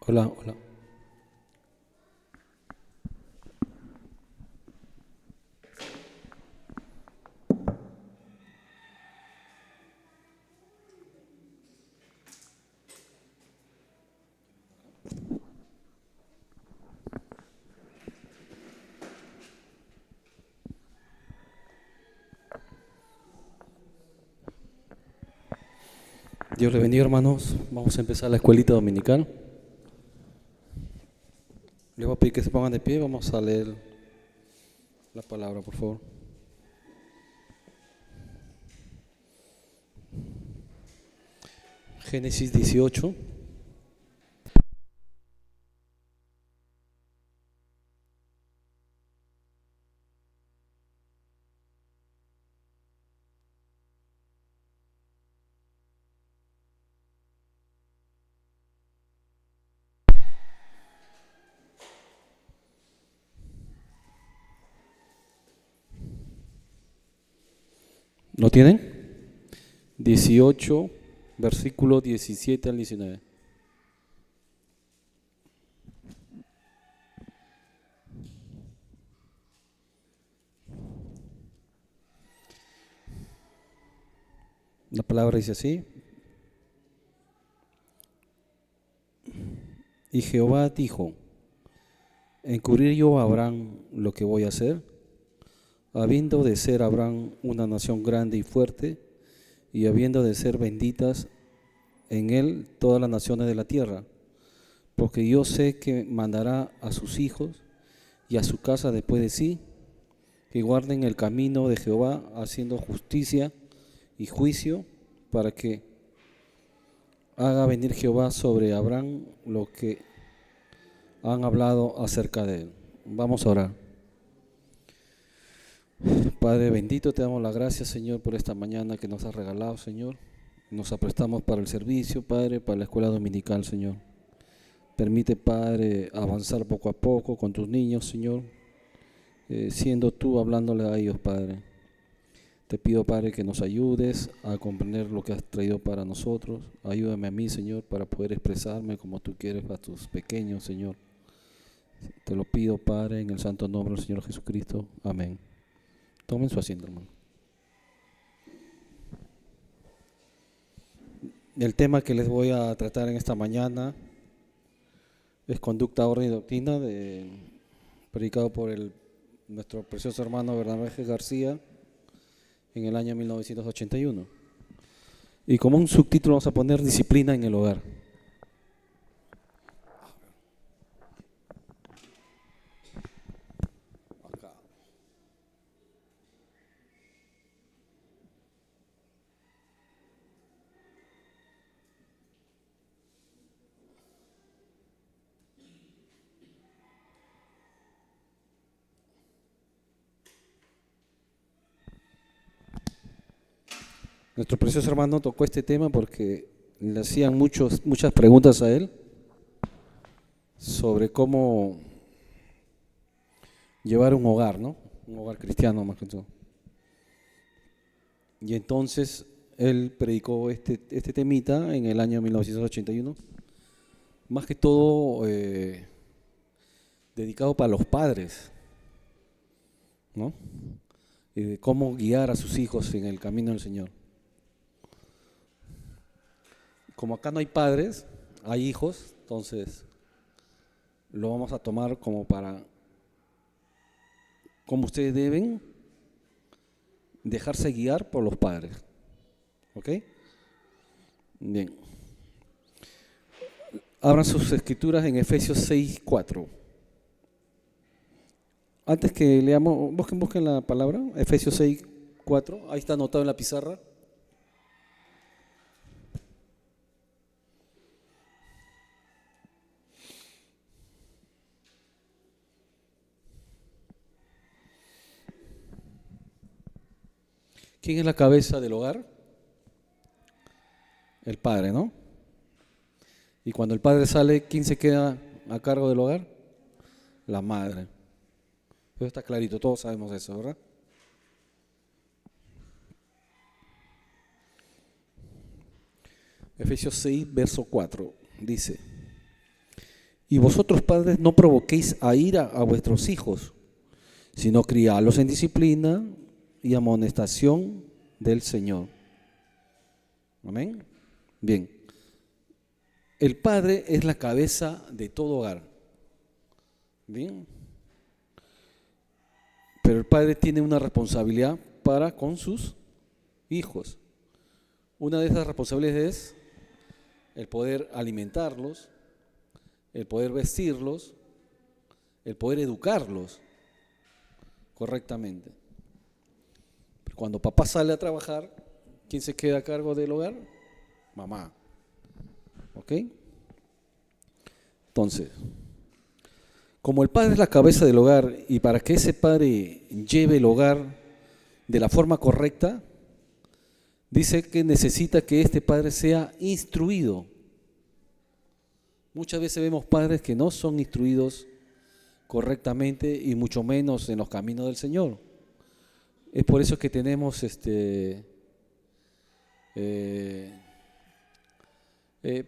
Hola, hola. Dios les bendiga, hermanos. Vamos a empezar la escuelita dominical. Les voy a pedir que se pongan de pie. Vamos a leer la palabra, por favor. Génesis 18. ¿Lo tienen? 18, versículo 17 al 19. La palabra dice así. Y Jehová dijo: ¿encubrir yo a Abraham lo que voy a hacer? Habiendo de ser Abraham una nación grande y fuerte, y habiendo de ser benditas en él todas las naciones de la tierra, porque yo sé que mandará a sus hijos y a su casa después de sí, que guarden el camino de Jehová, haciendo justicia y juicio, para que haga venir Jehová sobre Abraham lo que han hablado acerca de él. Vamos a orar. Padre bendito, te damos las gracias, Señor, por esta mañana que nos has regalado, Señor. Nos aprestamos para el servicio, Padre, para la escuela dominical, Señor. Permite, Padre, avanzar poco a poco con tus niños, Señor, siendo tú hablándole a ellos, Padre. Te pido, Padre, que nos ayudes a comprender lo que has traído para nosotros. Ayúdame a mí, Señor, para poder expresarme como tú quieres a tus pequeños, Señor. Te lo pido, Padre, en el santo nombre del Señor Jesucristo. Amén. Tomen su asiento, hermano. El tema que les voy a tratar en esta mañana es conducta, orden y doctrina, predicado por nuestro precioso hermano Bernabé G. García en el año 1981. Y como un subtítulo vamos a poner disciplina en el hogar. Nuestro precioso hermano tocó este tema porque le hacían muchas preguntas a él sobre cómo llevar un hogar, ¿no? Un hogar cristiano más que todo. Y entonces él predicó este temita en el año 1981, más que todo dedicado para los padres, ¿no? Y de cómo guiar a sus hijos en el camino del Señor. Como acá no hay padres, hay hijos, entonces lo vamos a tomar como como ustedes deben dejarse guiar por los padres. ¿Ok? Bien. Abran sus escrituras en Efesios 6:4. Antes que leamos, busquen la palabra, Efesios 6:4. Ahí está anotado en la pizarra. ¿Quién es la cabeza del hogar? El padre, ¿no? Y cuando el padre sale, ¿quién se queda a cargo del hogar? La madre. Eso está clarito, todos sabemos eso, ¿verdad? Efesios 6, verso 4, dice: Y vosotros, padres, no provoquéis a ira a vuestros hijos, sino criadlos en disciplina y amonestación del Señor. Amén. Bien. El padre es la cabeza de todo hogar. Bien. Pero el padre tiene una responsabilidad para con sus hijos. Una de esas responsabilidades es el poder alimentarlos, el poder vestirlos, el poder educarlos correctamente. Pero cuando papá sale a trabajar, ¿quién se queda a cargo del hogar? Mamá. ¿Ok? Entonces, como el padre es la cabeza del hogar y para que ese padre lleve el hogar de la forma correcta, dice que necesita que este padre sea instruido. Muchas veces vemos padres que no son instruidos correctamente y mucho menos en los caminos del Señor. Es por eso que tenemos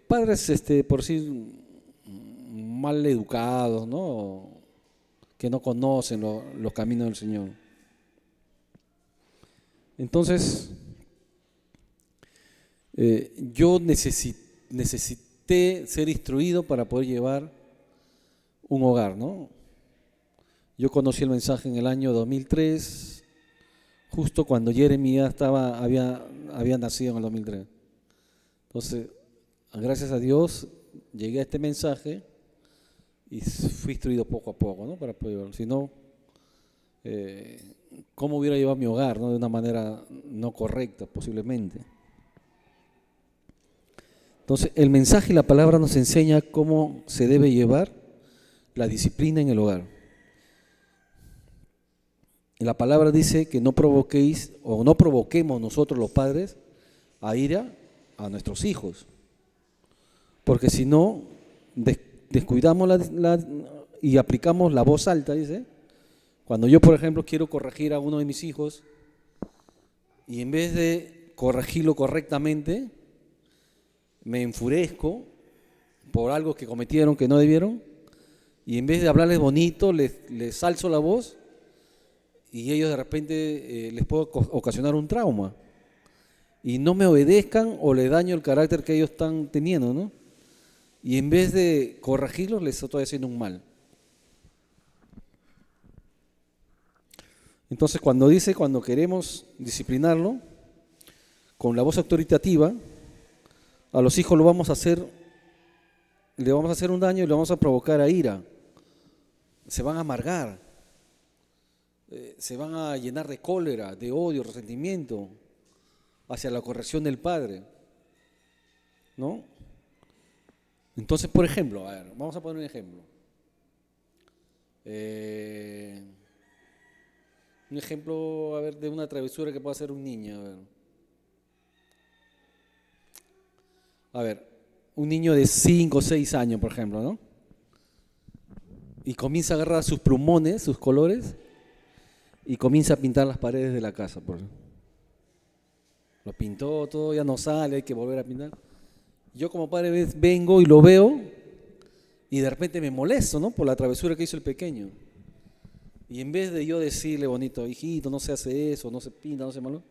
padres, por decir, mal educados, ¿no? Que no conocen los caminos del Señor. Entonces, yo necesité ser instruido para poder llevar un hogar, ¿no? Yo conocí el mensaje en el año 2003, justo cuando Jeremías había nacido en el 2003. Entonces, gracias a Dios, llegué a este mensaje y fui instruido poco a poco, ¿no? Para poder llevarlo. Si no, ¿cómo hubiera llevado mi hogar, ¿no? De una manera no correcta, posiblemente. Entonces, el mensaje y la palabra nos enseña cómo se debe llevar la disciplina en el hogar. La palabra dice que no provoquéis o no provoquemos nosotros los padres a ira a nuestros hijos, porque si no descuidamos y aplicamos la voz alta, dice. Cuando yo, por ejemplo, quiero corregir a uno de mis hijos y en vez de corregirlo correctamente, me enfurezco por algo que cometieron que no debieron y en vez de hablarles bonito, les alzo la voz y ellos de repente les puedo ocasionar un trauma y no me obedezcan o le daño el carácter que ellos están teniendo, ¿no? Y en vez de corregirlos, les estoy haciendo un mal. Entonces, cuando queremos disciplinarlo con la voz autoritativa, a los hijos le vamos a hacer un daño y le vamos a provocar a ira. Se van a amargar, se van a llenar de cólera, de odio, resentimiento hacia la corrección del padre, ¿no? Entonces, por ejemplo, a ver, vamos a poner un ejemplo. Un ejemplo, a ver, de una travesura que pueda hacer un niño. A ver, un niño de 5 o 6 años, por ejemplo, ¿no? Y comienza a agarrar sus plumones, sus colores, y comienza a pintar las paredes de la casa. Lo pintó todo, ya no sale, hay que volver a pintar. Yo como padre vengo y lo veo, y de repente me molesto, ¿no? Por la travesura que hizo el pequeño. Y en vez de yo decirle bonito, hijito, no se hace eso, no se pinta, no se malo,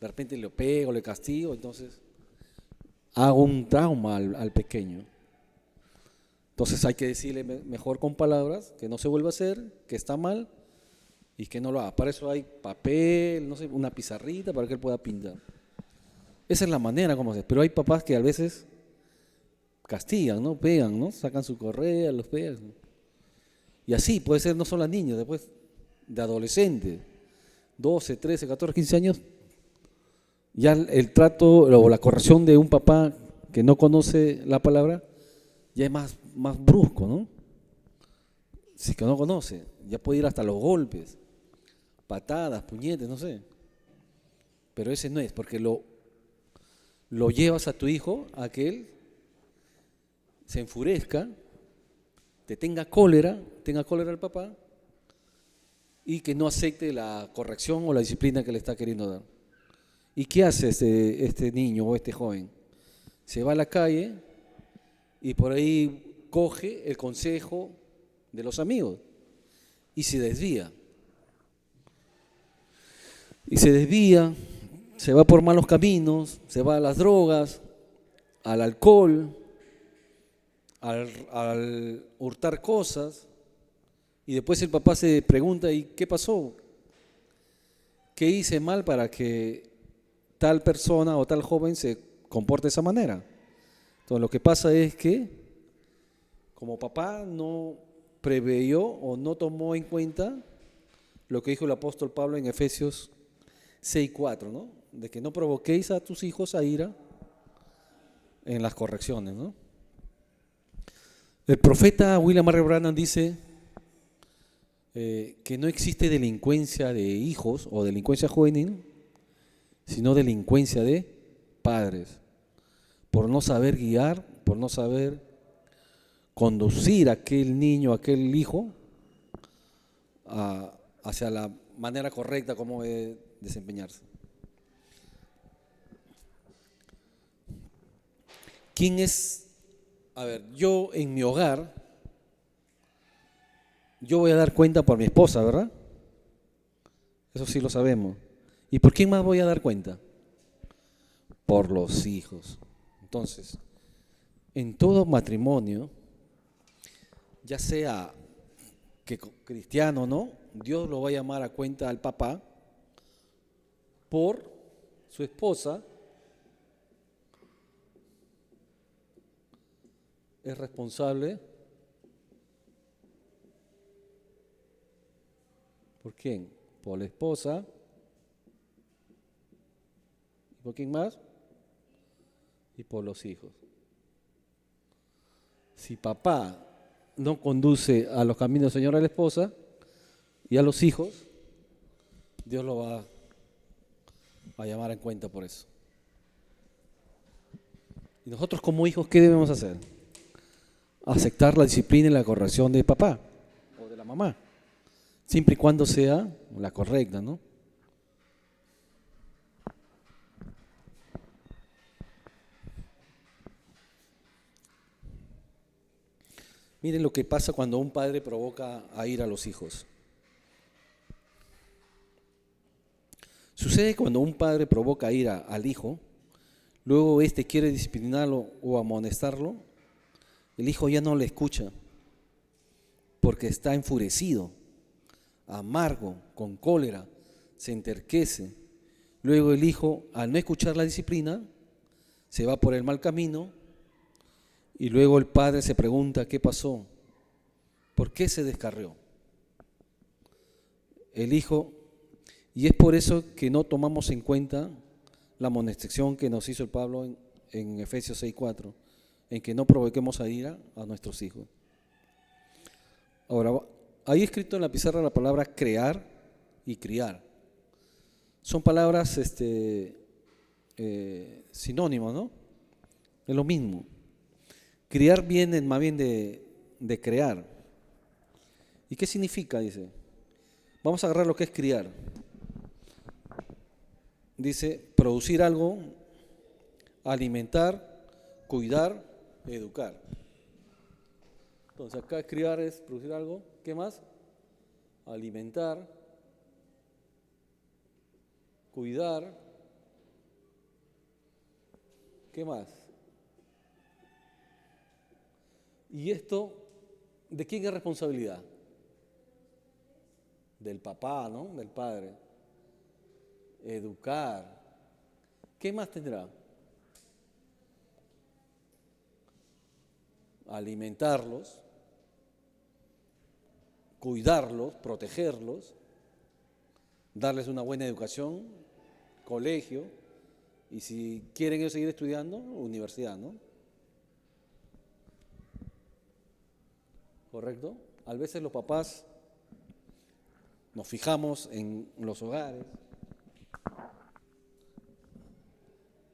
de repente le pego, le castigo, entonces hago un trauma al pequeño. Entonces hay que decirle mejor con palabras que no se vuelva a hacer, que está mal y que no lo haga. Para eso hay papel, no sé, una pizarrita para que él pueda pintar. Esa es la manera como hacer. Pero hay papás que a veces castigan, ¿no? Pegan, ¿no? Sacan su correa, los pegan. Y así puede ser no solo a niños, después de adolescentes, 12, 13, 14, 15 años, ya el trato o la corrección de un papá que no conoce la palabra ya es más brusco, ¿no? Si que no conoce, ya puede ir hasta los golpes, patadas, puñetes, no sé. Pero ese no es, porque lo llevas a tu hijo a que él se enfurezca, tenga cólera al papá y que no acepte la corrección o la disciplina que le está queriendo dar. ¿Y qué hace este niño o este joven? Se va a la calle y por ahí coge el consejo de los amigos y se desvía. Y se desvía, se va por malos caminos, se va a las drogas, al alcohol, al hurtar cosas. Y después el papá se pregunta, ¿y qué pasó? ¿Qué hice mal para que tal persona o tal joven se comporte de esa manera? Entonces lo que pasa es que como papá no preveyó o no tomó en cuenta lo que dijo el apóstol Pablo en Efesios 6:4, ¿no? De que no provoquéis a tus hijos a ira en las correcciones, ¿no? El profeta William Marion Branham dice que no existe delincuencia de hijos o delincuencia juvenil, sino delincuencia de padres, por no saber guiar, por no saber conducir a aquel niño, a aquel hijo hacia la manera correcta como debe desempeñarse. ¿Quién es? A ver, yo en mi hogar, yo voy a dar cuenta por mi esposa, ¿verdad? Eso sí lo sabemos. ¿Y por quién más voy a dar cuenta? Por los hijos. Entonces, en todo matrimonio, ya sea que cristiano o no, Dios lo va a llamar a cuenta al papá por su esposa. Es responsable. ¿Por quién? Por la esposa. ¿Y por quién más? Y por los hijos. Si papá no conduce a los caminos del Señor a la esposa y a los hijos, Dios lo va a llamar en cuenta por eso. Y nosotros como hijos, ¿qué debemos hacer? Aceptar la disciplina y la corrección de papá o de la mamá, siempre y cuando sea la correcta, ¿no? Miren lo que pasa cuando un padre provoca a ira a los hijos. Sucede cuando un padre provoca ira al hijo, luego éste quiere disciplinarlo o amonestarlo, el hijo ya no le escucha porque está enfurecido, amargo, con cólera, se enterquece. Luego el hijo, al no escuchar la disciplina, se va por el mal camino y luego el padre se pregunta, ¿qué pasó? ¿Por qué se descarrió? El hijo, y es por eso que no tomamos en cuenta la amonestación que nos hizo el Pablo en Efesios 6:4, en que no provoquemos a ira a nuestros hijos. Ahora, hay escrito en la pizarra la palabra crear y criar. Son palabras sinónimos, ¿no? Es lo mismo. Criar viene más bien de crear. ¿Y qué significa? Dice. Vamos a agarrar lo que es criar. Dice producir algo, alimentar, cuidar, educar. Entonces acá criar es producir algo. ¿Qué más? Alimentar, cuidar. ¿Qué más? ¿Y esto de quién es responsabilidad? Del papá, ¿no? Del padre. Educar. ¿Qué más tendrá? Alimentarlos, cuidarlos, protegerlos, darles una buena educación, colegio, y si quieren ellos seguir estudiando, universidad, ¿no? ¿Correcto? A veces los papás nos fijamos en los hogares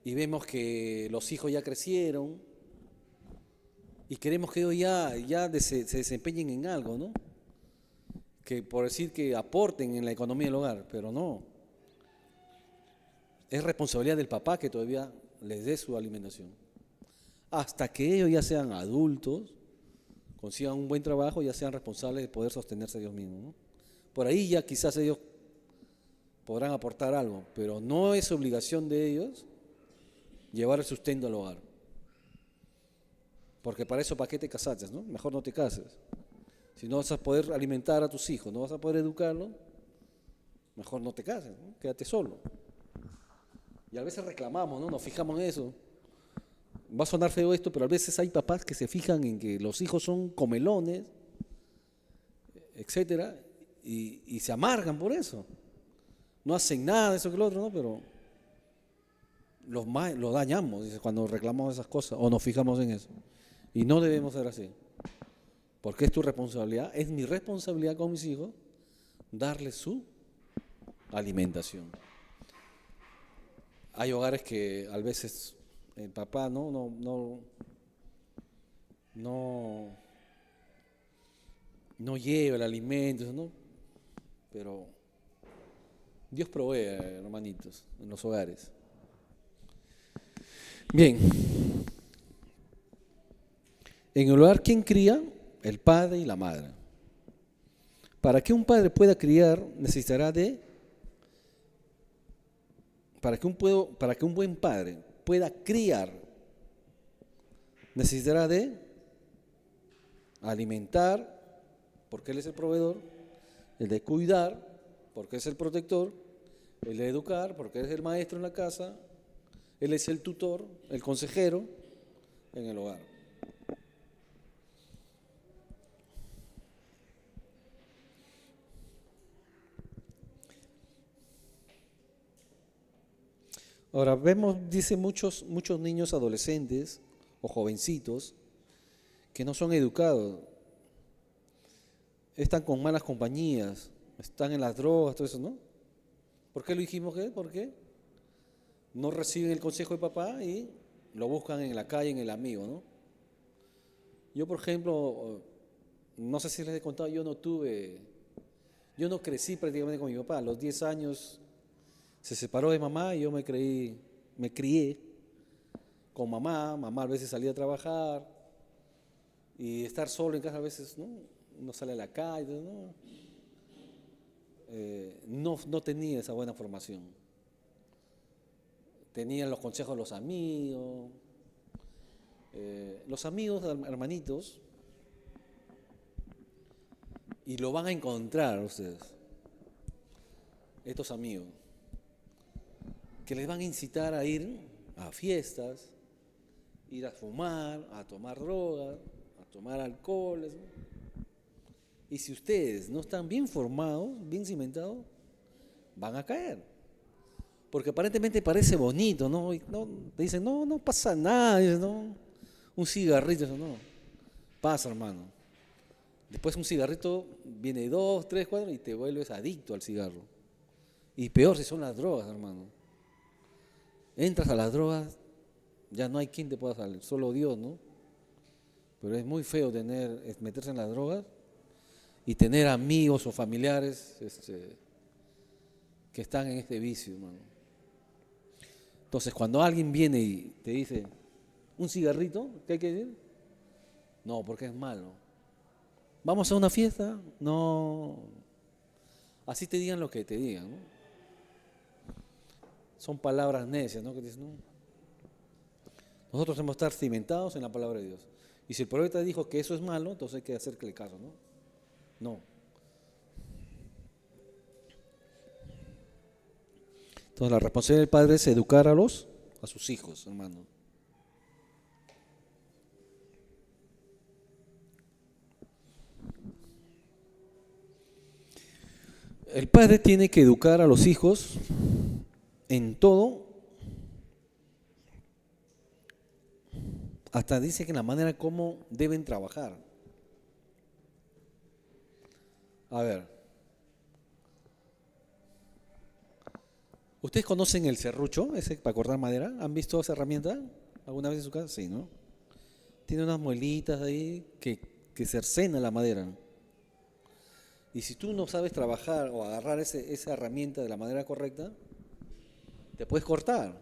y vemos que los hijos ya crecieron y queremos que ellos ya se desempeñen en algo, ¿no? Que por decir que aporten en la economía del hogar, pero no. Es responsabilidad del papá que todavía les dé su alimentación. Hasta que ellos ya sean adultos, consigan un buen trabajo, ya sean responsables de poder sostenerse ellos mismos, ¿no? Por ahí ya quizás ellos podrán aportar algo, pero no es obligación de ellos llevar el sustento al hogar. Porque para eso, ¿para qué te casaste, no? Mejor no te cases. Si no vas a poder alimentar a tus hijos, no vas a poder educarlos, mejor no te cases, ¿no? Quédate solo. Y a veces reclamamos, ¿no? Nos fijamos en eso. Va a sonar feo esto, pero a veces hay papás que se fijan en que los hijos son comelones, etcétera, y se amargan por eso. No hacen nada de eso que lo otro, ¿no? Pero los dañamos, dice, cuando reclamamos esas cosas o nos fijamos en eso. Y no debemos ser así. Porque es tu responsabilidad, es mi responsabilidad con mis hijos darles su alimentación. Hay hogares que a veces el papá no lleva el alimento, ¿no? Pero Dios provee, hermanitos, en los hogares. Bien. En el hogar, ¿quién cría? El padre y la madre. Para que un padre pueda criar, necesitará para que un buen padre pueda criar, necesitará de alimentar, porque él es el proveedor, el de cuidar, porque es el protector, el de educar, porque es el maestro en la casa, él es el tutor, el consejero en el hogar. Ahora vemos, dice muchos niños adolescentes o jovencitos que no son educados, están con malas compañías, están en las drogas, todo eso, ¿no? ¿Por qué lo dijimos que? Porque no reciben el consejo de papá y lo buscan en la calle, en el amigo, ¿no? Yo, por ejemplo, no sé si les he contado, yo no crecí prácticamente con mi papá. A los 10 años se separó de mamá y yo me crié con mamá. Mamá a veces salía a trabajar y estar solo en casa a veces, ¿no? Uno sale a la calle, ¿no? No tenía esa buena formación. Tenía los consejos de los amigos. Los amigos, hermanitos, y lo van a encontrar ustedes, estos amigos, que les van a incitar a ir a fiestas, ir a fumar, a tomar drogas, a tomar alcohol, ¿no? Y si ustedes no están bien formados, bien cimentados, van a caer. Porque aparentemente parece bonito, ¿no? Te dicen, no pasa nada, dicen, no, un cigarrito, eso no, pasa, hermano. Después un cigarrito viene 2, 3, 4 y te vuelves adicto al cigarro. Y peor si son las drogas, hermano. Entras a las drogas, ya no hay quien te pueda salir, solo Dios, ¿no? Pero es muy feo meterse en las drogas y tener amigos o familiares que están en este vicio, hermano. Entonces, cuando alguien viene y te dice, ¿un cigarrito? ¿Qué hay que decir? No, porque es malo. ¿Vamos a una fiesta? No. Así te digan lo que te digan, ¿no? Son palabras necias, ¿no? Que dicen, no. Nosotros hemos que estar cimentados en la palabra de Dios. Y si el profeta dijo que eso es malo, entonces hay que hacerle caso, ¿no? No. Entonces la responsabilidad del padre es educar a sus hijos, hermano. El padre tiene que educar a los hijos en todo, hasta dice que en la manera como deben trabajar. A ver, ¿ustedes conocen el serrucho, ese para cortar madera? ¿Han visto esa herramienta alguna vez en su casa? Sí, ¿no? Tiene unas muelitas ahí que cercenan la madera. Y si tú no sabes trabajar o agarrar esa herramienta de la manera correcta, te puedes cortar.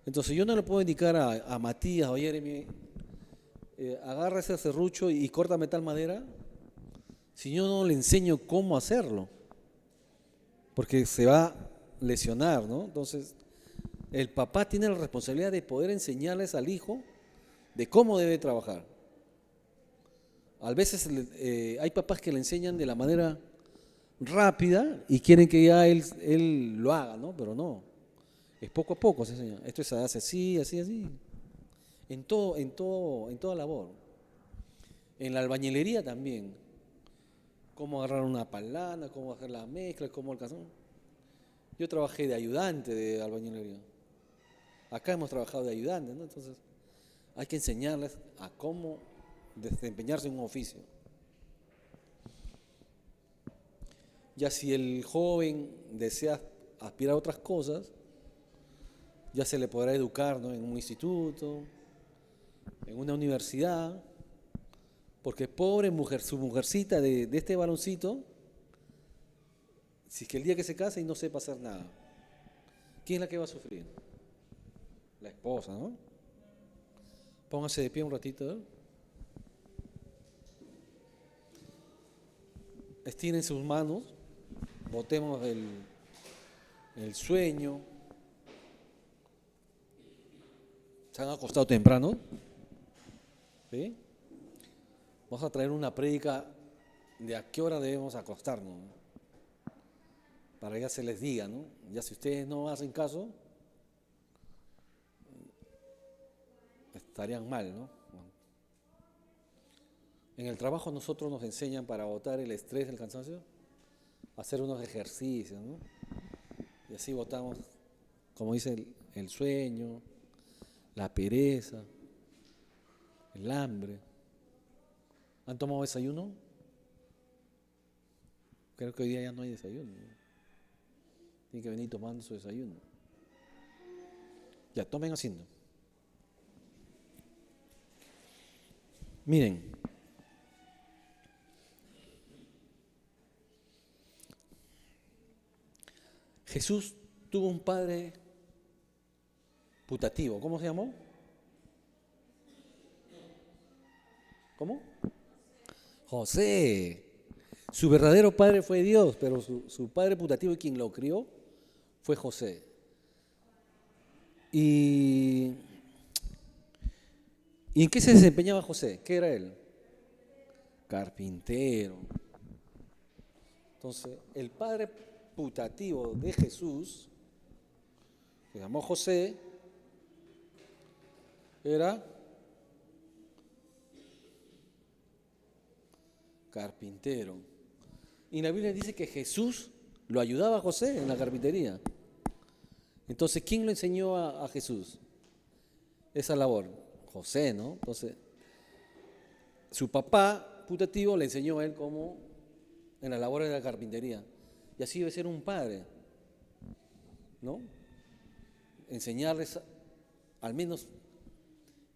Entonces yo no le puedo indicar a Matías o a Jeremy, agarra ese serrucho y córtame tal madera, si yo no le enseño cómo hacerlo, porque se va a lesionar, ¿no? Entonces, el papá tiene la responsabilidad de poder enseñarles al hijo de cómo debe trabajar. A veces hay papás que le enseñan de la manera rápida y quieren que ya él lo haga, ¿no? Pero no, es poco a poco se enseña. Esto se hace así, así, así. En toda labor. En la albañilería también. Cómo agarrar una palana, cómo hacer la mezcla, cómo alcanzar. Yo trabajé de ayudante de albañilería. Acá hemos trabajado de ayudante, ¿no? Entonces, hay que enseñarles a cómo desempeñarse en un oficio. Ya si el joven desea aspirar a otras cosas, ya se le podrá educar, ¿no? En un instituto, en una universidad, porque pobre mujer, su mujercita de este varoncito, si es que el día que se casa y no sepa hacer nada, ¿quién es la que va a sufrir? La esposa, ¿no? Póngase de pie un ratito, ¿eh? Estiren sus manos, botemos el sueño. ¿Se han acostado temprano? ¿Sí? Vamos a traer una prédica de a qué hora debemos acostarnos, ¿no? Para que ya se les diga, ¿no? Ya si ustedes no hacen caso, estarían mal, ¿no? En el trabajo nosotros nos enseñan para botar el estrés, el cansancio, a hacer unos ejercicios, ¿no? Y así botamos, como dice el sueño, la pereza, el hambre. ¿Han tomado desayuno? Creo que hoy día ya no hay desayuno, ¿no? Tienen que venir tomando su desayuno. Ya, tomen asiento. Miren, Jesús tuvo un padre putativo. ¿Cómo se llamó? ¿Cómo? José. Su verdadero padre fue Dios, pero su padre putativo y quien lo crió fue José. ¿Y en qué se desempeñaba José? ¿Qué era él? Carpintero. Entonces, el padre putativo de Jesús, se llamó José, era carpintero. Y la Biblia dice que Jesús lo ayudaba a José en la carpintería. Entonces, ¿quién lo enseñó a Jesús esa labor? José, ¿no? Entonces, su papá putativo le enseñó a él cómo en las labores de la carpintería. Y así debe ser un padre, ¿no? Enseñarles, al menos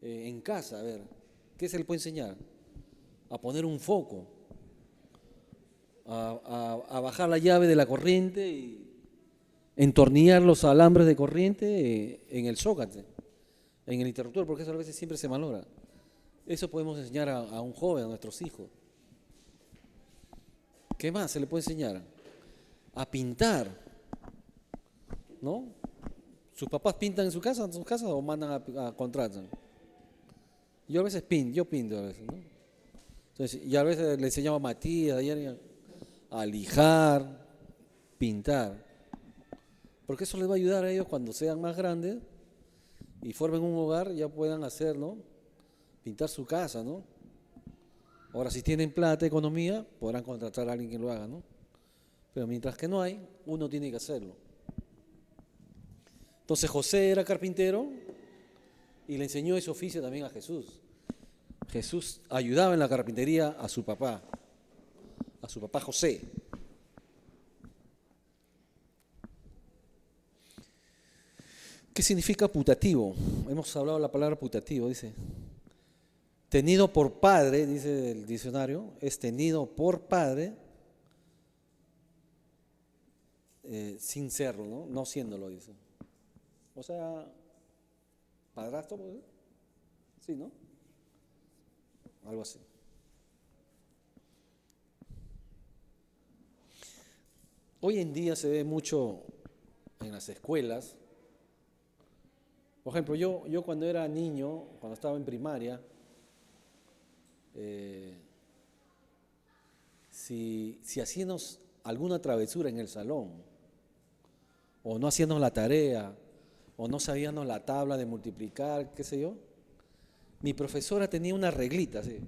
en casa, a ver, ¿qué se le puede enseñar? A poner un foco, a bajar la llave de la corriente y entornillar los alambres de corriente en el zócate, en el interruptor, porque eso a veces siempre se malogra. Eso podemos enseñar a un joven, a nuestros hijos. ¿Qué más se le puede enseñar? A pintar, ¿no? ¿Sus papás pintan en sus casas o mandan a contratar? Yo a veces pinto a veces, ¿no? Entonces, y a veces le enseñaba a Matías, ayer, a lijar, pintar. Porque eso les va a ayudar a ellos cuando sean más grandes y formen un hogar, ya puedan hacer, ¿no? Pintar su casa, ¿no? Ahora, si tienen plata, economía, podrán contratar a alguien que lo haga, ¿no? Pero mientras que no hay, uno tiene que hacerlo. Entonces José era carpintero y le enseñó ese oficio también a Jesús. Jesús ayudaba en la carpintería a su papá José. ¿Qué significa putativo? Hemos hablado de la palabra putativo, dice. Tenido por padre, dice el diccionario, es tenido por padre sin serlo, ¿no? No siéndolo, dice. O sea, padrastro, pues, sí, ¿no? algo así. Hoy en día se ve mucho en las escuelas. Por ejemplo, yo cuando era niño, cuando estaba en primaria, eh, si hacíamos alguna travesura en el salón, o no hacíamos la tarea, o no sabíamos la tabla de multiplicar, qué sé yo, mi profesora tenía una reglita así,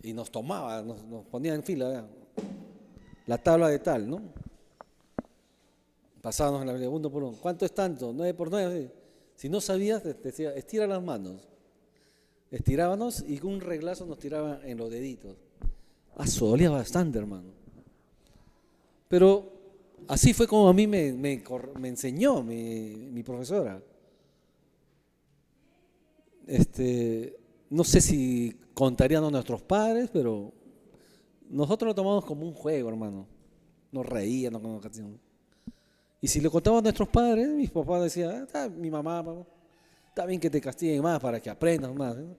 y nos tomaba, nos ponía en fila, ¿verdad? La tabla de tal, ¿no? Pasábamos en la uno por uno. ¿Cuánto es tanto? 9 por 9. Si no sabías, te decía, estira las manos. Estirábamos y con un reglazo nos tiraba en los deditos. Dolía bastante, hermano. Pero así fue como a mí me enseñó mi profesora. No sé si contarían a nuestros padres, pero nosotros lo tomamos como un juego, hermano. Nos reíamos con la canción. Y si le contábamos a nuestros padres, mis papás decían, mi mamá, papá, está bien que te castiguen más para que aprendas más, ¿no?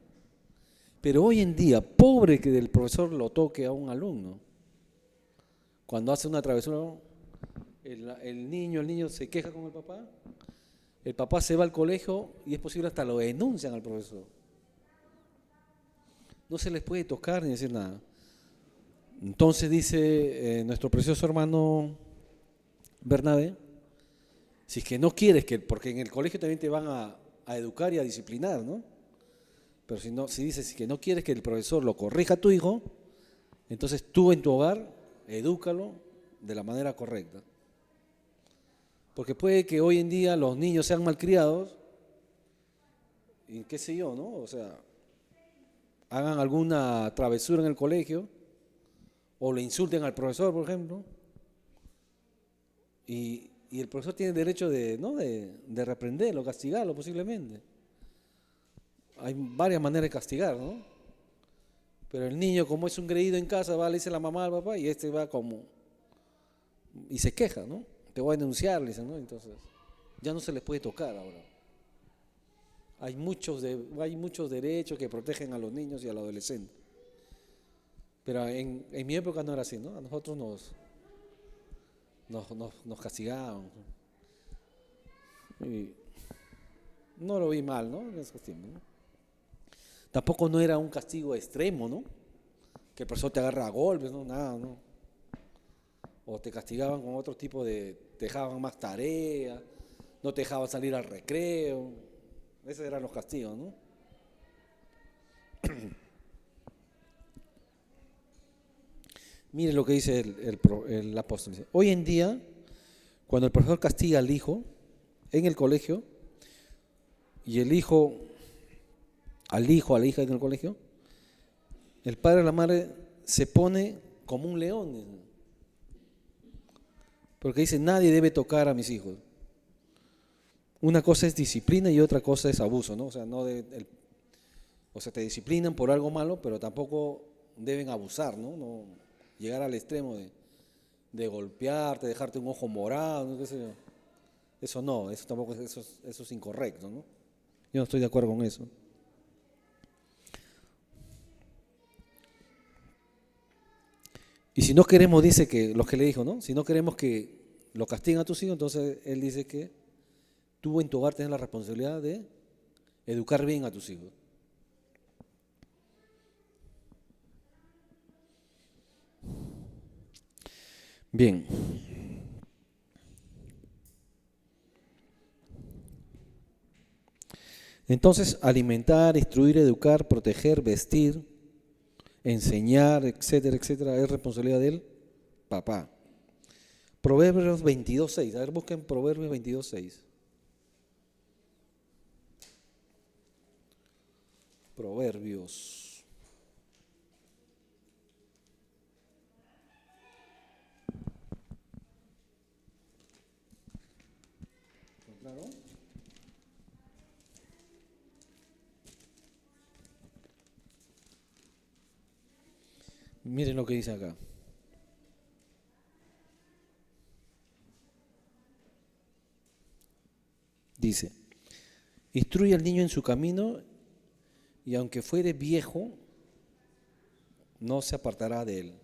Pero hoy en día, pobre que el profesor lo toque a un alumno. Cuando hace una travesura, el niño se queja con el papá se va al colegio y es posible hasta lo denuncian al profesor. No se les puede tocar ni decir nada. Entonces dice nuestro precioso hermano Bernabé, si es que no quieres porque en el colegio también te van a educar y a disciplinar, ¿no? Pero si dices que no quieres que el profesor lo corrija a tu hijo, entonces tú en tu hogar, edúcalo de la manera correcta. Porque puede que hoy en día los niños sean malcriados, y qué sé yo, ¿no? O sea, hagan alguna travesura en el colegio, o le insulten al profesor, por ejemplo, y el profesor tiene derecho de reprenderlo, castigarlo posiblemente. Hay varias maneras de castigar, ¿no? Pero el niño, como es un creído en casa, le dice a la mamá al papá y va como y se queja, ¿no? Te voy a denunciar, le dicen, ¿no? Entonces, ya no se les puede tocar ahora. Hay muchos derechos que protegen a los niños y a los adolescentes. Pero en mi época no era así, ¿no? A nosotros nos castigaban. Y no lo vi mal, ¿no? En esos tiempos, ¿no? Tampoco no era un castigo extremo, ¿no? Que el profesor te agarra a golpes, ¿no? Nada, ¿no? O te castigaban con otro tipo te dejaban más tareas, no te dejaban salir al recreo. Esos eran los castigos, ¿no? Mire lo que dice el apóstol. Hoy en día, cuando el profesor castiga al hijo en el colegio, y el hijo, a la hija en el colegio, el padre o la madre se pone como un león. Porque dice, nadie debe tocar a mis hijos. Una cosa es disciplina y otra cosa es abuso, ¿no? O sea, te disciplinan por algo malo, pero tampoco deben abusar, ¿no? No llegar al extremo de golpearte, dejarte un ojo morado, ¿no? ¿Qué sé yo? Eso no, eso tampoco, eso es incorrecto, ¿no? Yo no estoy de acuerdo con eso. Y si no queremos, dice que, los que le dijo, ¿no? Si no queremos que lo castiguen a tus hijos, entonces él dice que tú en tu hogar tienes la responsabilidad de educar bien a tus hijos. Bien. Entonces, alimentar, instruir, educar, proteger, vestir, enseñar, etcétera, etcétera, es responsabilidad del papá. Proverbios 22:6. A ver, busquen Proverbios 22:6. Proverbios. ¿Claro? Miren lo que dice acá. Dice, instruye al niño en su camino y aunque fuere viejo, no se apartará de él.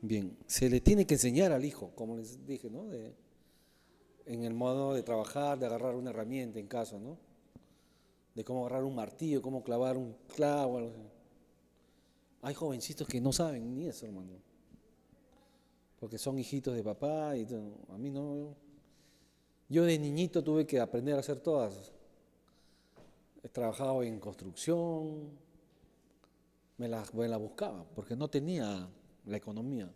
Bien, se le tiene que enseñar al hijo, como les dije, ¿no? En el modo de trabajar, de agarrar una herramienta en casa, ¿no? De cómo agarrar un martillo, cómo clavar un clavo. Algo así. Hay jovencitos que no saben ni eso, hermano, porque son hijitos de papá y todo. A mí no. Yo de niñito tuve que aprender a hacer todas. He trabajado en construcción, me la buscaba, porque no tenía la economía.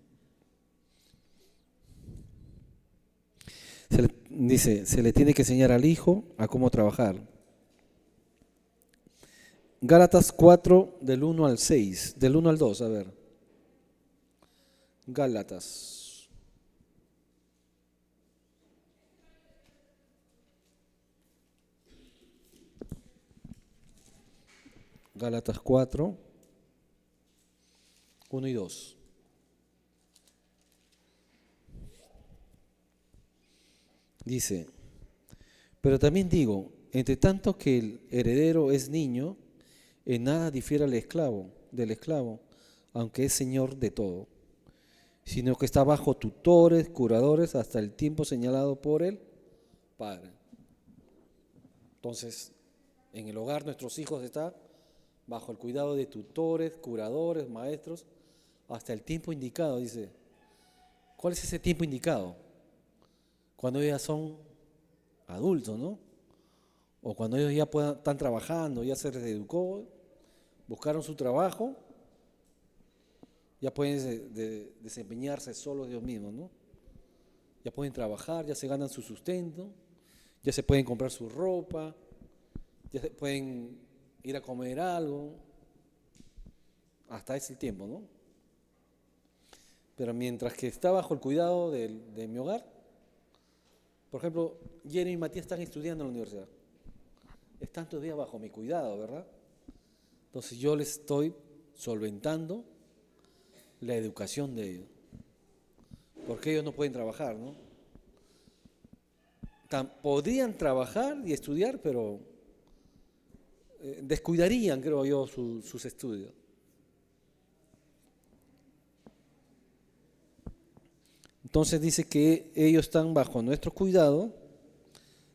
Dice, se le tiene que enseñar al hijo a cómo trabajar. Gálatas 4, del 1 al 6, del 1 al 2, a ver. Gálatas. Gálatas 4, 1 y 2. Dice, pero también digo, entre tanto que el heredero es niño, en nada difiere del esclavo, aunque es señor de todo, sino que está bajo tutores, curadores, hasta el tiempo señalado por el Padre. Entonces, en el hogar nuestros hijos están bajo el cuidado de tutores, curadores, maestros, hasta el tiempo indicado, dice. ¿Cuál es ese tiempo indicado? Cuando ellos ya son adultos, ¿no? O cuando ellos ya están trabajando, ya se les educó, buscaron su trabajo, ya pueden desempeñarse solos ellos mismos, ¿no? Ya pueden trabajar, ya se ganan su sustento, ya se pueden comprar su ropa, ya se pueden ir a comer algo, hasta ese tiempo, ¿no? Pero mientras que está bajo el cuidado de mi hogar, por ejemplo, Jeremy y Matías están estudiando en la universidad, están todavía bajo mi cuidado, ¿verdad? Entonces yo les estoy solventando la educación de ellos, porque ellos no pueden trabajar, ¿no? Podrían trabajar y estudiar, pero descuidarían, creo yo, sus estudios. Entonces dice que ellos están bajo nuestro cuidado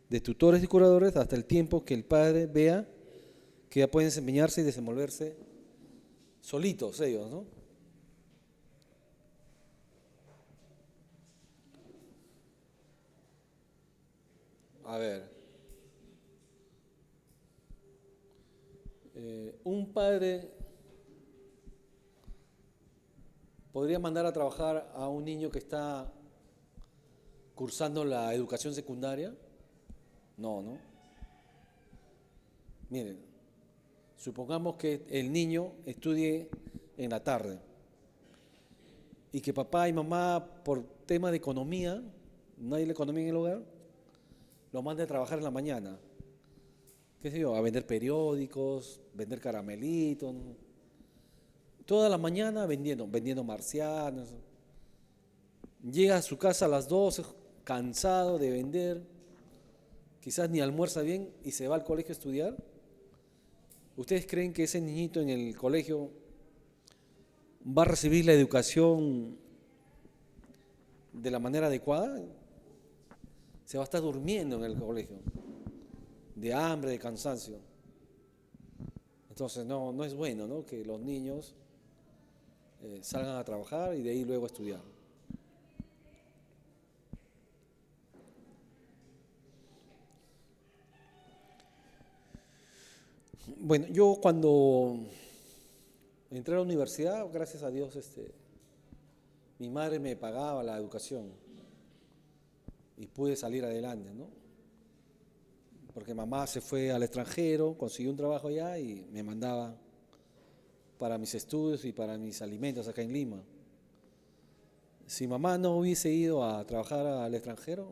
de tutores y curadores hasta el tiempo que el padre vea que ya pueden desempeñarse y desenvolverse solitos ellos, ¿no? A ver, un padre podría mandar a trabajar a un niño que está cursando la educación secundaria. No, ¿no? Miren, supongamos que el niño estudie en la tarde y que papá y mamá, por tema de economía, no hay la economía en el hogar, lo mande a trabajar en la mañana. ¿Qué sé yo? A vender periódicos, vender caramelitos, ¿no? Toda la mañana vendiendo marcianos. Llega a su casa a las 12, cansado de vender, quizás ni almuerza bien y se va al colegio a estudiar. ¿Ustedes creen que ese niñito en el colegio va a recibir la educación de la manera adecuada? Se va a estar durmiendo en el colegio, de hambre, de cansancio. Entonces no es bueno, ¿no?, que los niños salgan a trabajar y de ahí luego a estudiar. Bueno, yo cuando entré a la universidad, gracias a Dios, mi madre me pagaba la educación y pude salir adelante, ¿no? Porque mamá se fue al extranjero, consiguió un trabajo allá y me mandaba para mis estudios y para mis alimentos acá en Lima. Si mamá no hubiese ido a trabajar al extranjero,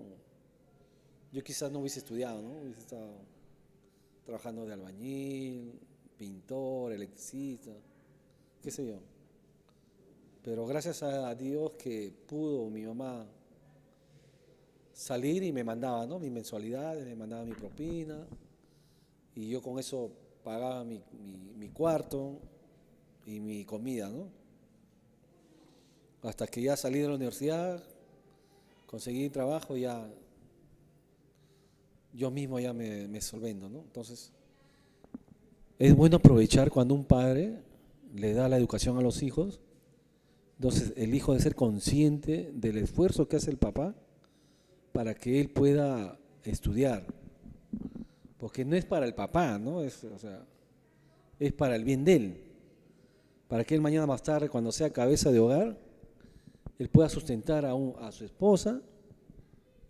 yo quizás no hubiese estudiado, ¿no? Hubiese estado trabajando de albañil, pintor, electricista, qué sé yo. Pero gracias a Dios que pudo mi mamá salir y me mandaba, ¿no?, mis mensualidades, me mandaba mi propina y yo con eso pagaba mi cuarto y mi comida, ¿no? Hasta que ya salí de la universidad, conseguí trabajo, ya yo mismo ya me solvento, ¿no? Entonces, es bueno aprovechar cuando un padre le da la educación a los hijos. Entonces, el hijo debe ser consciente del esfuerzo que hace el papá para que él pueda estudiar. Porque no es para el papá, ¿no? O sea, es para el bien de él. Para que él mañana más tarde, cuando sea cabeza de hogar, él pueda sustentar a su esposa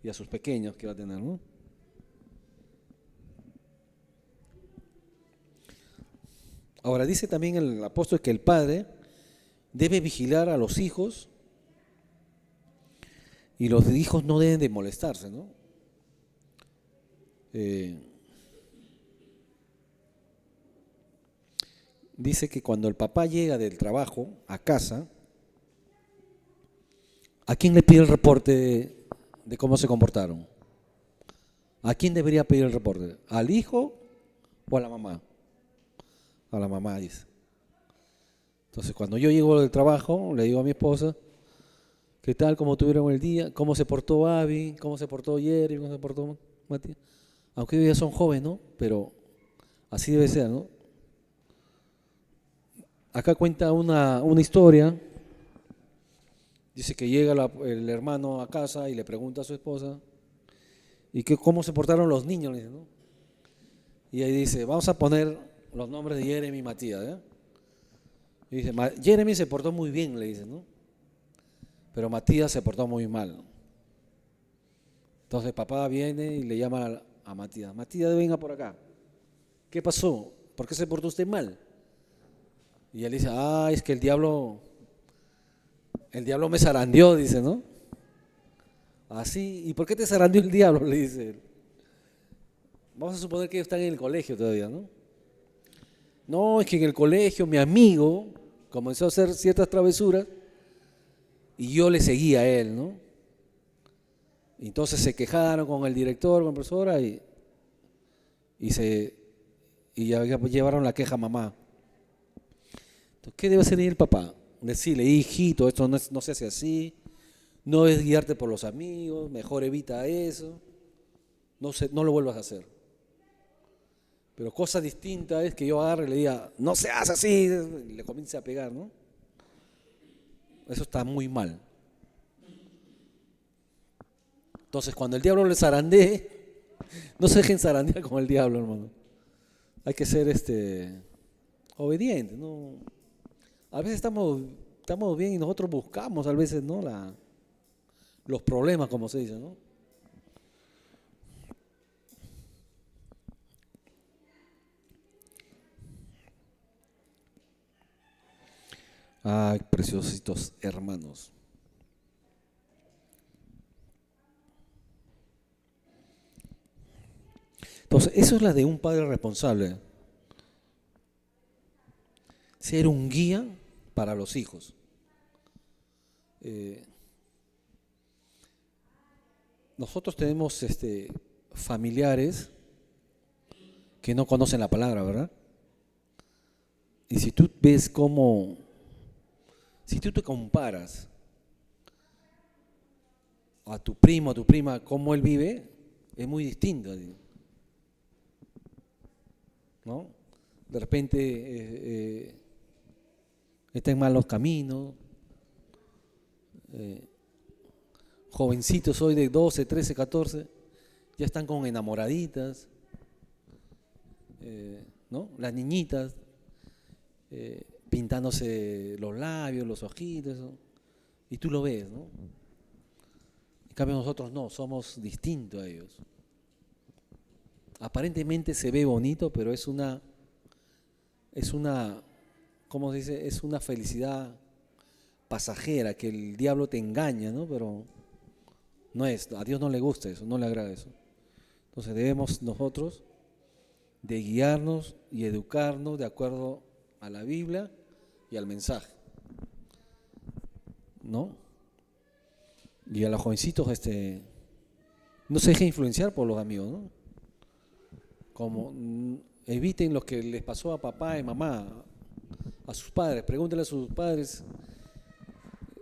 y a sus pequeños que va a tener, ¿no? Ahora dice también el apóstol que el padre debe vigilar a los hijos y los hijos no deben de molestarse, ¿no? Dice que cuando el papá llega del trabajo a casa, ¿a quién le pide el reporte de cómo se comportaron? ¿A quién debería pedir el reporte? ¿Al hijo o a la mamá? A la mamá, dice. Entonces, cuando yo llego del trabajo, le digo a mi esposa, ¿qué tal? ¿Cómo tuvieron el día? ¿Cómo se portó Abby? ¿Cómo se portó Jerry? ¿Cómo se portó Matías? Aunque ellos ya son jóvenes, ¿no? Pero así debe ser, ¿no? Acá cuenta una historia. Dice que llega el hermano a casa y le pregunta a su esposa, ¿y cómo se portaron los niños? Le dice, ¿no? Y ahí dice, vamos a poner los nombres de Jeremy y Matías, ¿eh? Y dice, Jeremy se portó muy bien, le dice, ¿no? Pero Matías se portó muy mal. Entonces papá viene y le llama a Matías, Matías, venga por acá. ¿Qué pasó? ¿Por qué se portó usted mal? Y él dice, es que el diablo me zarandeó, dice, ¿no? Así, ¿y por qué te zarandeó el diablo? Le dice él. Vamos a suponer que ellos están en el colegio todavía, ¿no? No, es que en el colegio mi amigo comenzó a hacer ciertas travesuras y yo le seguía a él, ¿no? Entonces se quejaron con el director, con la profesora y ya llevaron la queja a mamá. Entonces, ¿qué debe hacer ahí el papá? Decirle, hijito, esto no se hace así, no es guiarte por los amigos, mejor evita eso, no lo vuelvas a hacer. Pero cosa distinta es que yo agarre y le diga, no se hace así, y le comience a pegar, ¿no? Eso está muy mal. Entonces, cuando el diablo le zarandee, no se dejen zarandear con el diablo, hermano. Hay que ser obediente, ¿no? A veces estamos bien y nosotros buscamos, a veces, ¿no? Los problemas, como se dice, ¿no? Ay, preciositos hermanos. Entonces, eso es la de un padre responsable. Ser un guía para los hijos. Nosotros tenemos familiares que no conocen la palabra, ¿verdad? Y si tú ves si tú te comparas a tu primo, a tu prima, cómo él vive, es muy distinto, ¿no? De repente está en malos caminos, jovencitos hoy de 12, 13, 14, ya están con enamoraditas, ¿no? Las niñitas pintándose los labios, los ojitos, ¿no? Y tú lo ves, ¿no? En cambio nosotros no, somos distintos a ellos. Aparentemente se ve bonito, pero es una, ¿cómo se dice? Es una felicidad pasajera, que el diablo te engaña, ¿no? Pero no es, a Dios no le gusta eso, no le agrada eso. Entonces debemos nosotros de guiarnos y educarnos de acuerdo a la Biblia y al mensaje, ¿no? Y a los jovencitos, no se dejen influenciar por los amigos, ¿no? Como eviten lo que les pasó a papá y mamá, a sus padres. Pregúntenle a sus padres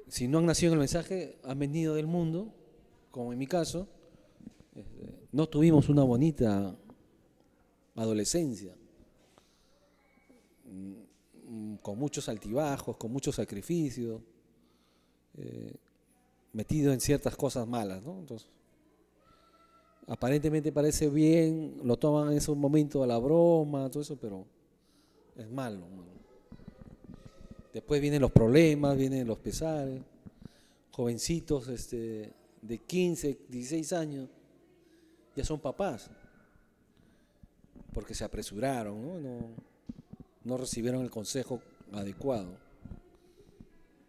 si no han nacido en el mensaje, han venido del mundo, como en mi caso. No tuvimos una bonita adolescencia, con muchos altibajos, con muchos sacrificios, metido en ciertas cosas malas, ¿no? Entonces, aparentemente parece bien, lo toman en ese momento a la broma, todo eso, pero es malo. Después vienen los problemas, vienen los pesares, jovencitos de 15, 16 años, ya son papás, porque se apresuraron, no recibieron el consejo adecuado.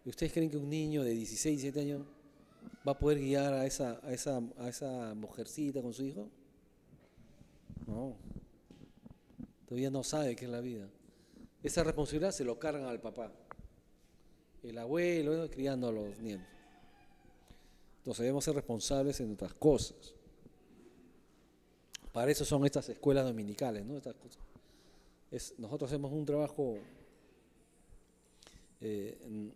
¿Y ustedes creen que un niño de 16, 17 años va a poder guiar a esa mujercita con su hijo? No, todavía no sabe qué es la vida. Esa responsabilidad se lo cargan al papá, el abuelo, criando a los nietos. Entonces debemos ser responsables en nuestras cosas. Para eso son estas escuelas dominicales, ¿no? Estas cosas. Nosotros hacemos un trabajo,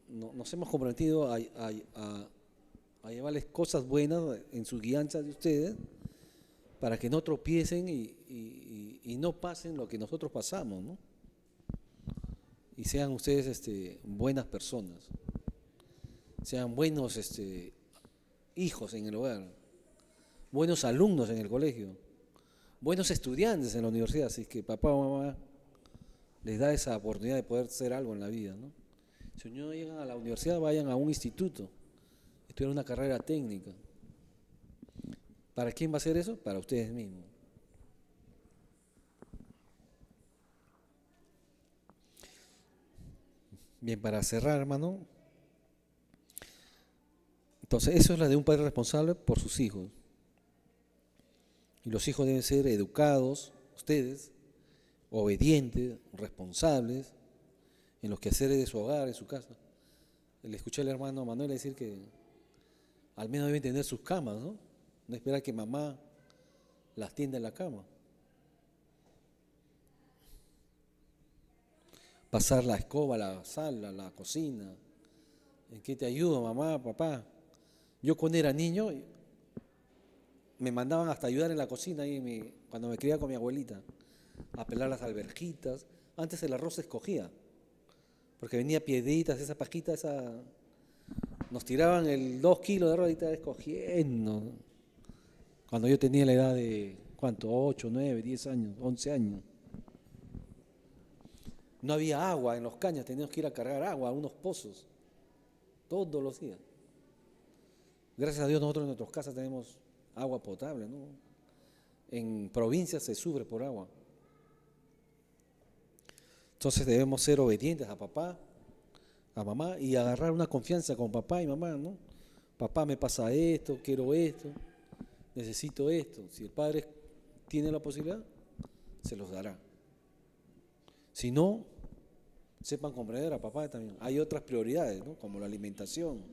nos hemos comprometido a llevarles cosas buenas en su guianza de ustedes, para que no tropiecen y no pasen lo que nosotros pasamos, ¿no? Y sean ustedes buenas personas, sean buenos hijos en el hogar, buenos alumnos en el colegio, buenos estudiantes en la universidad. Así que papá o mamá les da esa oportunidad de poder hacer algo en la vida, ¿no? Si no llegan a la universidad, vayan a un instituto, estudiar una carrera técnica. ¿Para quién va a ser eso? Para ustedes mismos. Bien, para cerrar, hermano, entonces eso es la de un padre responsable por sus hijos. Y los hijos deben ser educados, ustedes, obedientes, responsables, en los quehaceres de su hogar, en su casa. Le escuché al hermano Manuel decir que al menos deben tener sus camas, ¿no? No esperar que mamá las tienda en la cama. Pasar la escoba, la sala, la cocina. ¿En qué te ayudo, mamá, papá? Yo cuando era niño me mandaban hasta ayudar en la cocina cuando me criaba con mi abuelita, a pelar las alverjitas. Antes el arroz se escogía, porque venía piedritas, esa pajita, nos tiraban el 2 kilos de arroz y estaba escogiendo. Cuando yo tenía la edad de, ¿cuánto? 8, 9, 10 años, 11 años. No había agua en los caños, teníamos que ir a cargar agua a unos pozos, todos los días. Gracias a Dios nosotros en nuestras casas tenemos agua potable, ¿no? En provincias se sufre por agua. Entonces debemos ser obedientes a papá, a mamá, y agarrar una confianza con papá y mamá, ¿no? Papá, me pasa esto, quiero esto, necesito esto. Si el padre tiene la posibilidad, se los dará. Si no, sepan comprender a papá también. Hay otras prioridades, ¿no? Como la alimentación,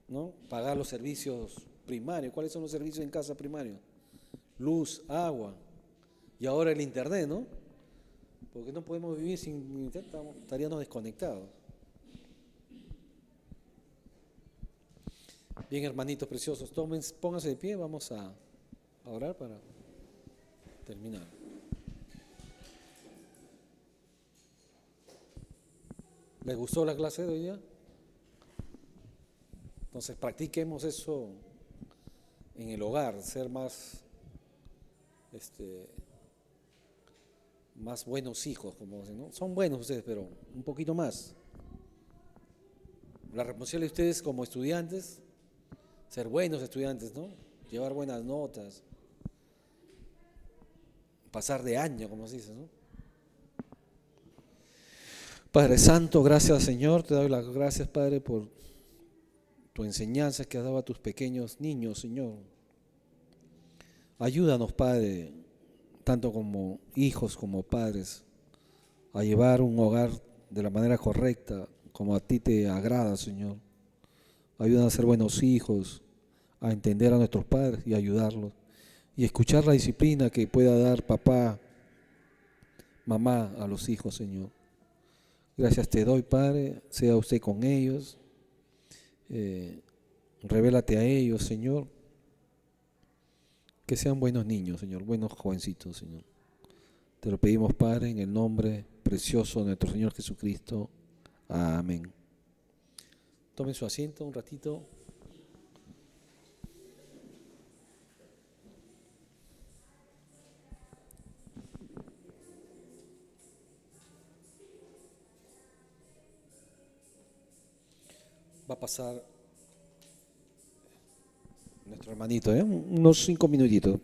¿no? Pagar los servicios primarios. ¿Cuáles son los servicios en casa primarios? Luz, agua y ahora el internet, ¿no? Porque no podemos vivir sin internet, estaríamos desconectados. Bien, hermanitos preciosos, pónganse de pie, vamos a orar para terminar. ¿Les gustó la clase de hoy día? Entonces practiquemos eso en el hogar, ser más buenos hijos, como dicen, ¿no? Son buenos ustedes, pero un poquito más. La responsabilidad de ustedes como estudiantes, ser buenos estudiantes, ¿no? Llevar buenas notas, pasar de año, como se dice, ¿no? Padre Santo, gracias Señor, te doy las gracias, Padre, por tu enseñanza que has dado a tus pequeños niños, Señor. Ayúdanos, Padre, tanto como hijos como padres, a llevar un hogar de la manera correcta, como a ti te agrada, Señor. Ayúdanos a ser buenos hijos, a entender a nuestros padres y ayudarlos, y escuchar la disciplina que pueda dar papá mamá a los hijos, Señor. Gracias te doy, Padre, sea usted con ellos, revélate a ellos, Señor, que sean buenos niños, Señor, buenos jovencitos, Señor. Te lo pedimos, Padre, en el nombre precioso de nuestro Señor Jesucristo. Amén. Tomen su asiento un ratito. Va a pasar nuestro hermanito, unos 5 minutitos.